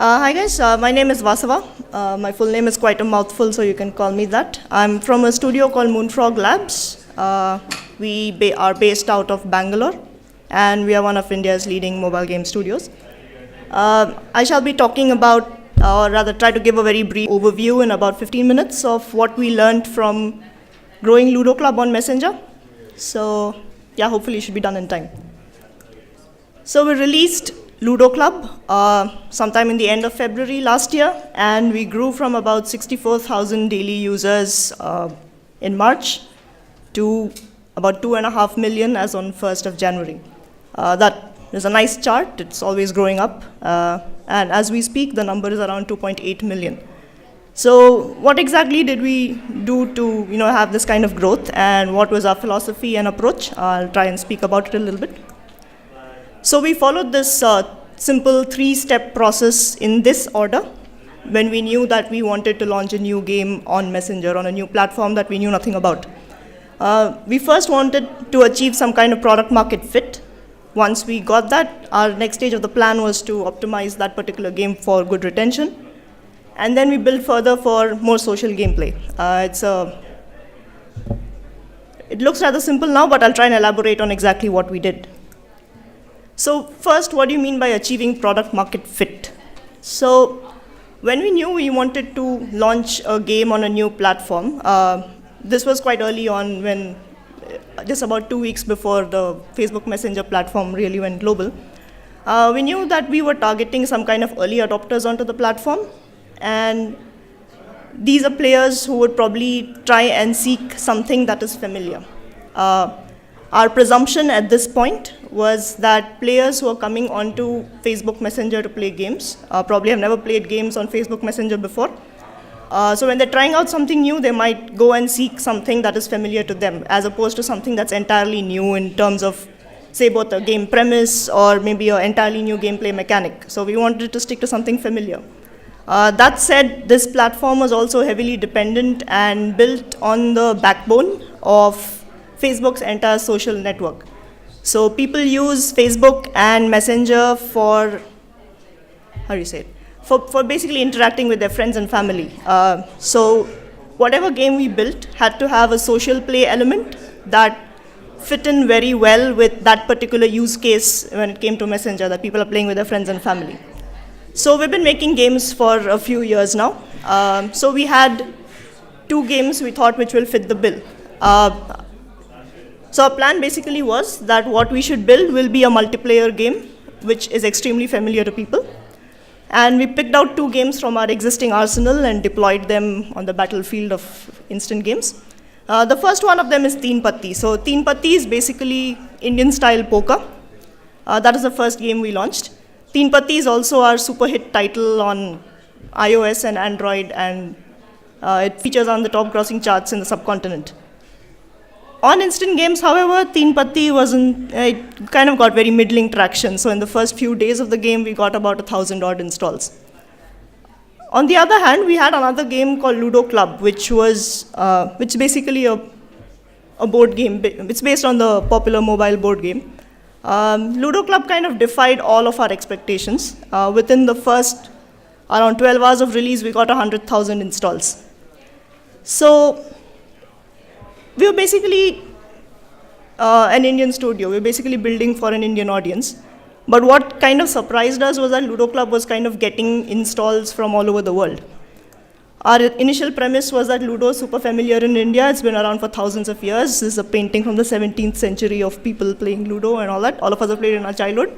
Hi guys, my name is Vasava. My full name is quite a mouthful, so you can call me that. I'm from a studio called Moonfrog Labs. We are based out of Bangalore, and we are one of India's leading mobile game studios. I shall be talking about, or rather try to give a very brief overview in about 15 minutes of what we learned from growing Ludo Club on Messenger. So yeah, hopefully it should be done in time. So we released Ludo Club sometime in the end of February last year, and we grew from about 64,000 daily users in March to about 2.5 million as on 1st of January. That is a nice chart. It's always growing up. And as we speak, the number is around 2.8 million. So what exactly did we do to have this kind of growth, and what was our philosophy and approach? I'll try and speak about it a little bit. So we followed this simple 3-step process in this order when we knew that we wanted to launch a new game on Messenger, on a new platform that we knew nothing about. We first wanted to achieve some kind of product market fit. Once we got that, our next stage of the plan was to optimize that particular game for good retention. And then we built further for more social gameplay. It looks rather simple now, but I'll try and elaborate on exactly what we did. So first, what do you mean by achieving product market fit? So when we knew we wanted to launch a game on a new platform, this was quite early on, when just about 2 weeks before the Facebook Messenger platform really went global. We knew that we were targeting some kind of early adopters onto the platform, and these are players who would probably try and seek something that is familiar. Our presumption at this point was that players who are coming onto Facebook Messenger to play games probably have never played games on Facebook Messenger before. So when they're trying out something new, they might go and seek something that is familiar to them, as opposed to something that's entirely new in terms of, say, both a game premise or maybe an entirely new gameplay mechanic. So we wanted to stick to something familiar. That said, this platform was also heavily dependent and built on the backbone of Facebook's entire social network. So people use Facebook and Messenger for basically interacting with their friends and family. So whatever game we built had to have a social play element that fit in very well with that particular use case when it came to Messenger, that people are playing with their friends and family. So we've been making games for a few years now. So we had 2 games we thought which will fit the bill. So our plan basically was that what we should build will be a multiplayer game which is extremely familiar to people. And we picked out 2 games from our existing arsenal and deployed them on the battlefield of instant games. The first one of them is Teen Patti. So Teen Patti is basically Indian-style poker. That is the first game we launched. Teen Patti is also our super hit title on iOS and Android, and it features on the top grossing charts in the subcontinent. On instant games, however, Teen Patti it kind of got very middling traction. So in the first few days of the game, we got about 1,000 odd installs. On the other hand, we had another game called Ludo Club, which basically a board game. It's based on the popular mobile board game. Ludo Club kind of defied all of our expectations. Within the first around 12 hours of release, we got 100,000 installs. So we were basically an Indian studio. We were basically building for an Indian audience. But what kind of surprised us was that Ludo Club was kind of getting installs from all over the world. Our initial premise was that Ludo is super familiar in India. It's been around for thousands of years. This is a painting from the 17th century of people playing Ludo and all that. All of us have played in our childhood.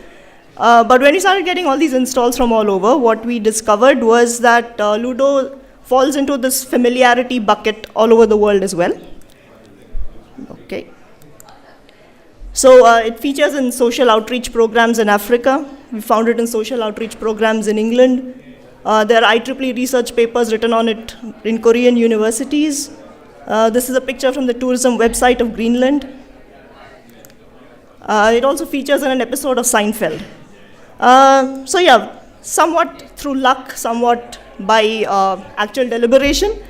But when we started getting all these installs from all over, what we discovered was that Ludo falls into this familiarity bucket all over the world as well. Okay. So it features in social outreach programs in Africa. We found it in social outreach programs in England. There are IEEE research papers written on it in Korean universities. This is a picture from the tourism website of Greenland. It also features in an episode of Seinfeld. So yeah, somewhat through luck, somewhat by actual deliberation,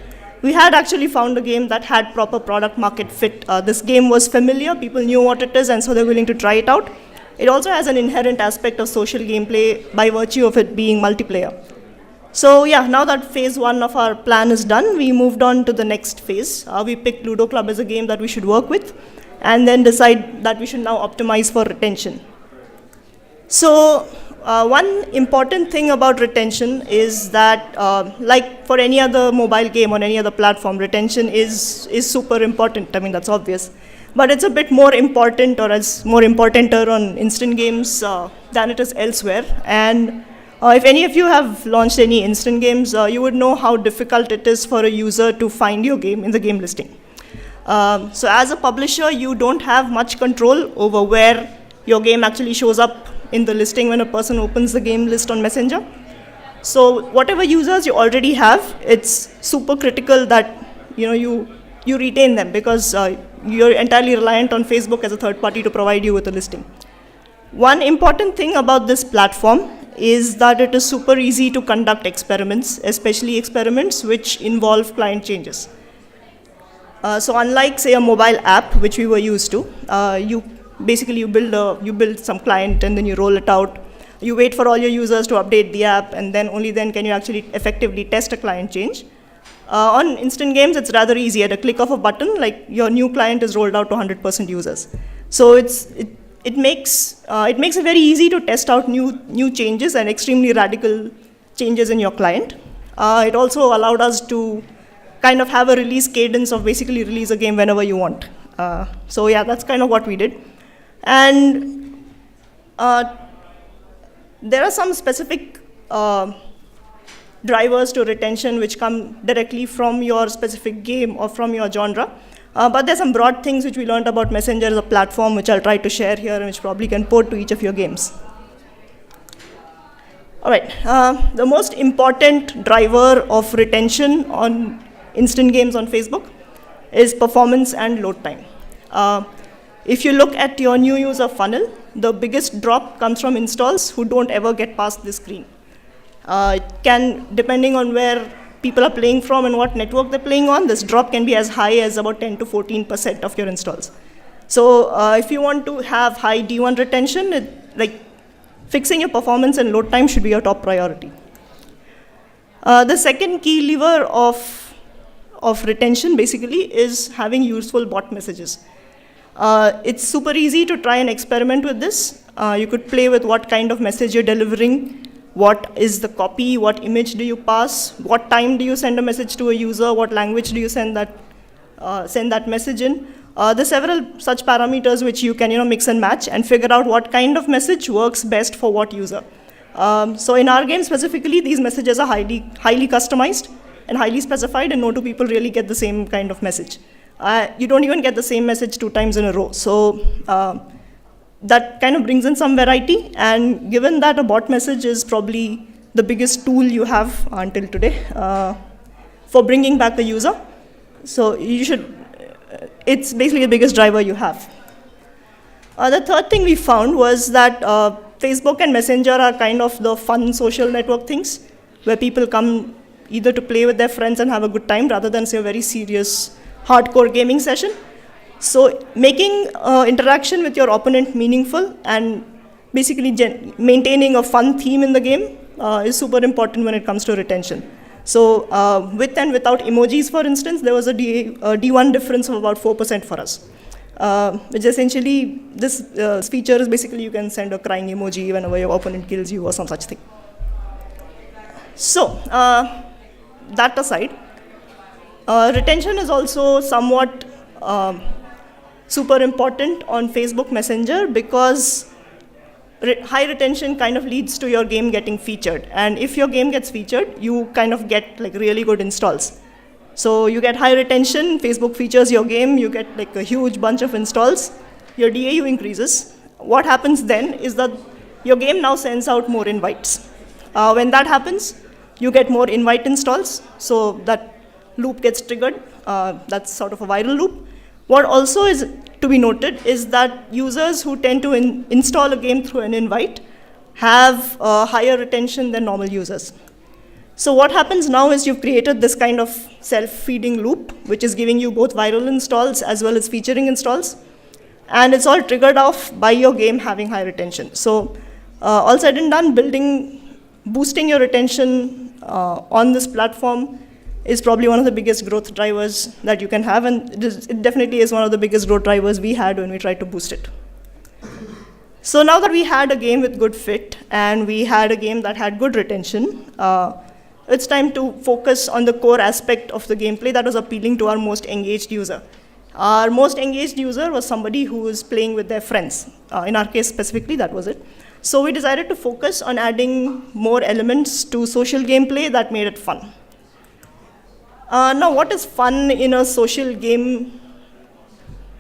we had actually found a game that had proper product market fit. This game was familiar, people knew what it is, and so they're willing to try it out. It also has an inherent aspect of social gameplay by virtue of it being multiplayer. So yeah, now that phase 1 of our plan is done, we moved on to the next phase. We picked Ludo Club as a game that we should work with, and then decide that we should now optimize for retention. So one important thing about retention is that, like for any other mobile game on any other platform, retention is super important. I mean, that's obvious. But it's a bit more important, or as more importanter on instant games than it is elsewhere. And if any of you have launched any instant games, you would know how difficult it is for a user to find your game in the game listing. So as a publisher, you don't have much control over where your game actually shows up in the listing when a person opens the game list on Messenger. So whatever users you already have, it's super critical that you retain them, because you're entirely reliant on Facebook as a third party to provide you with a listing. One important thing about this platform is that it is super easy to conduct experiments, especially experiments which involve client changes. So unlike, say, a mobile app, which we were used to, you build some client and then you roll it out. You wait for all your users to update the app, and then only then can you actually effectively test a client change. On instant games, it's rather easy. At a click of a button, like your new client is rolled out to 100% users. So it makes it very easy to test out new changes and extremely radical changes in your client. It also allowed us to kind of have a release cadence of basically release a game whenever you want. So yeah, that's kind of what we did. And there are some specific drivers to retention which come directly from your specific game or from your genre. But there's some broad things which we learned about Messenger as a platform, which I'll try to share here and which probably can port to each of your games. All right, the most important driver of retention on instant games on Facebook is performance and load time. If you look at your new user funnel, the biggest drop comes from installs who don't ever get past this screen. It can, depending on where people are playing from and what network they're playing on, this drop can be as high as about 10 to 14% of your installs. So if you want to have high D1 retention, fixing your performance and load time should be your top priority. The second key lever of retention basically is having useful bot messages. It's super easy to try and experiment with this. You could play with what kind of message you're delivering, what is the copy, what image do you pass, what time do you send a message to a user, what language do you send that message in. There's several such parameters which you can mix and match and figure out what kind of message works best for what user. So in our game specifically, these messages are highly customized and highly specified, and no two people really get the same kind of message. You don't even get the same message 2 times in a row. So that kind of brings in some variety, and given that a bot message is probably the biggest tool you have until today for bringing back the user, so it's basically the biggest driver you have. The third thing we found was that Facebook and Messenger are kind of the fun social network things, where people come either to play with their friends and have a good time rather than, say, a very serious, hardcore gaming session. So making interaction with your opponent meaningful and basically maintaining a fun theme in the game is super important when it comes to retention. So with and without emojis, for instance, there was a D1 difference of about 4% for us. Which essentially, this feature is basically you can send a crying emoji whenever your opponent kills you or some such thing. So that aside, retention is also somewhat super important on Facebook Messenger, because high retention kind of leads to your game getting featured. And if your game gets featured, you kind of get really good installs. So you get high retention, Facebook features your game, you get a huge bunch of installs, your DAU increases. What happens then is that your game now sends out more invites. When that happens, you get more invite installs, so that loop gets triggered. That's sort of a viral loop. What also is to be noted is that users who tend to install a game through an invite have higher retention than normal users. So what happens now is you've created this kind of self-feeding loop, which is giving you both viral installs as well as featuring installs. And it's all triggered off by your game having high retention. So all said and done, boosting your retention on this platform is probably one of the biggest growth drivers that you can have, and it definitely is one of the biggest growth drivers we had when we tried to boost it. So now that we had a game with good fit, and we had a game that had good retention, it's time to focus on the core aspect of the gameplay that was appealing to our most engaged user. Our most engaged user was somebody who was playing with their friends. In our case specifically, that was it. So we decided to focus on adding more elements to social gameplay that made it fun. Now, what is fun in a social game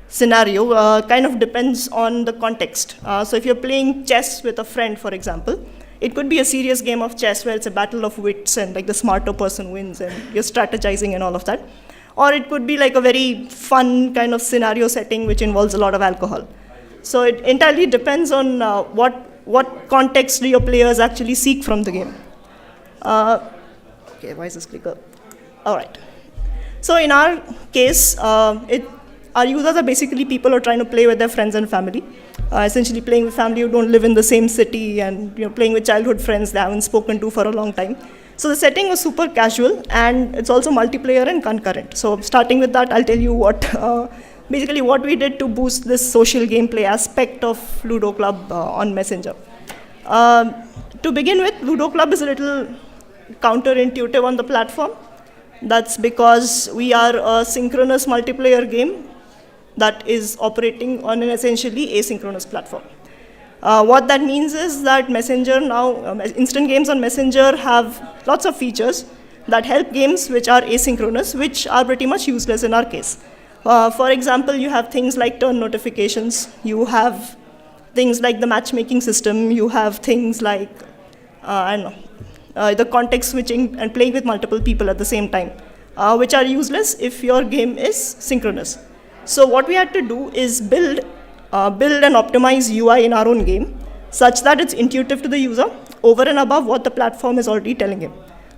scenario kind of depends on the context. So if you're playing chess with a friend, for example, it could be a serious game of chess where it's a battle of wits and like the smarter person wins and you're strategizing and all of that. Or it could be like a very fun kind of scenario setting which involves a lot of alcohol. So it entirely depends on what context do your players actually seek from the game. Okay, why is this clicker? All right. So in our case, our users are basically people who are trying to play with their friends and family. Essentially playing with family who don't live in the same city, and playing with childhood friends they haven't spoken to for a long time. So the setting was super casual, and it's also multiplayer and concurrent. So starting with that, I'll tell you basically what we did to boost this social gameplay aspect of Ludo Club on Messenger. To begin with, Ludo Club is a little counterintuitive on the platform. That's because we are a synchronous multiplayer game that is operating on an essentially asynchronous platform. What that means is that Messenger now, instant games on Messenger have lots of features that help games which are asynchronous, which are pretty much useless in our case. For example, you have things like turn notifications, you have things like the matchmaking system, you have things like, the context switching and playing with multiple people at the same time, which are useless if your game is synchronous. So what we had to do is build and optimize UI in our own game such that it's intuitive to the user over and above what the platform is already telling him.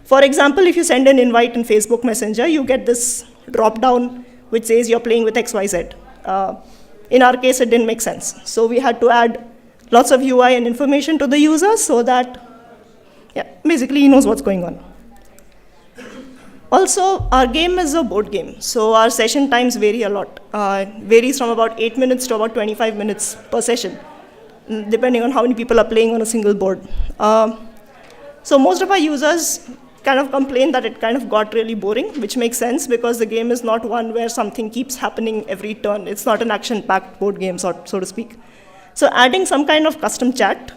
For example, if you send an invite in Facebook Messenger, you get this drop down which says you're playing with XYZ. In our case, it didn't make sense. So we had to add lots of UI and information to the user so that basically he knows what's going on. Also, our game is a board game, so our session times vary a lot. It varies from about 8 minutes to about 25 minutes per session, depending on how many people are playing on a single board. So most of our users kind of complain that it kind of got really boring, which makes sense because the game is not one where something keeps happening every turn. It's not an action-packed board game, so to speak. So adding some kind of custom chat,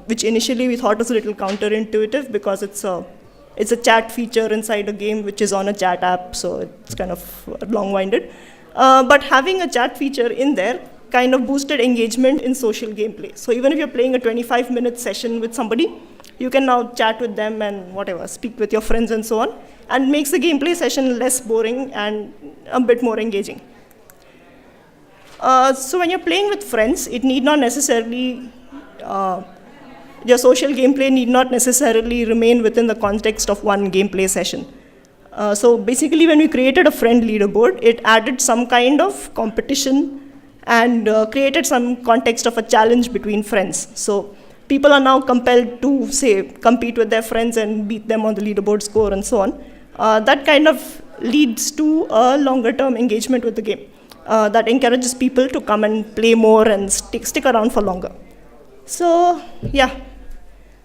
which initially we thought was a little counterintuitive because it's a chat feature inside a game which is on a chat app, so it's kind of long-winded. But having a chat feature in there kind of boosted engagement in social gameplay. So even if you're playing a 25-minute session with somebody, you can now chat with them and whatever, speak with your friends and so on, and makes the gameplay session less boring and a bit more engaging. So when you're playing with friends, it need not necessarily, your social gameplay need not necessarily remain within the context of one gameplay session. So basically when we created a friend leaderboard, it added some kind of competition and created some context of a challenge between friends. So people are now compelled to, say, compete with their friends and beat them on the leaderboard score and so on. That kind of leads to a longer term engagement with the game that encourages people to come and play more and stick around for longer. So yeah,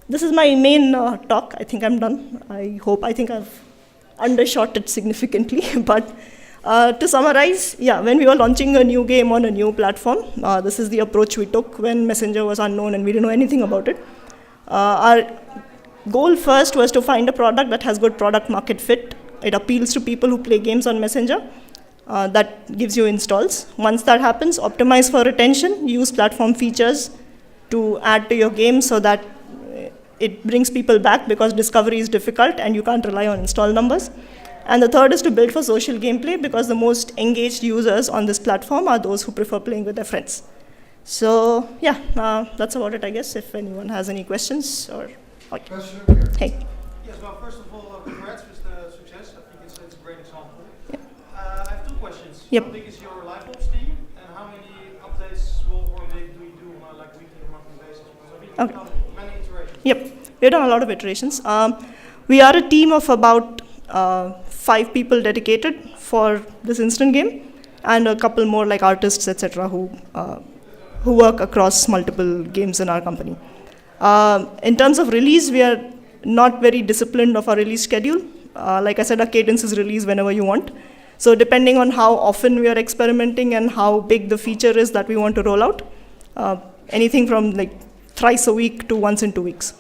this is my main talk. I think I'm done. I think I've undershot it significantly, but to summarize, when we were launching a new game on a new platform, this is the approach we took when Messenger was unknown and we didn't know anything about it. Our goal first was to find a product that has good product market fit. It appeals to people who play games on Messenger. That gives you installs. Once that happens, optimize for retention, use platform features to add to your game so that it brings people back because discovery is difficult and you can't rely on install numbers. And the third is to build for social gameplay because the most engaged users on this platform are those who prefer playing with their friends. So that's about it, I guess, if anyone has any questions or... Okay. Question over here. Hey. Yes, well, first of all, congrats with the success. I think it's a great example. Yep. I have two questions. Yep. How big is your live ops team, and how many updates do you do on a weekly or monthly basis? Because I think you've done many iterations. Yep, we've done a lot of iterations. We are a team of about 5 people dedicated for this instant game, and a couple more like artists, etc., who work across multiple games in our company. In terms of release, we are not very disciplined of our release schedule. Like I said, our cadence is release whenever you want. So depending on how often we are experimenting and how big the feature is that we want to roll out, anything from like thrice a week to once in 2 weeks.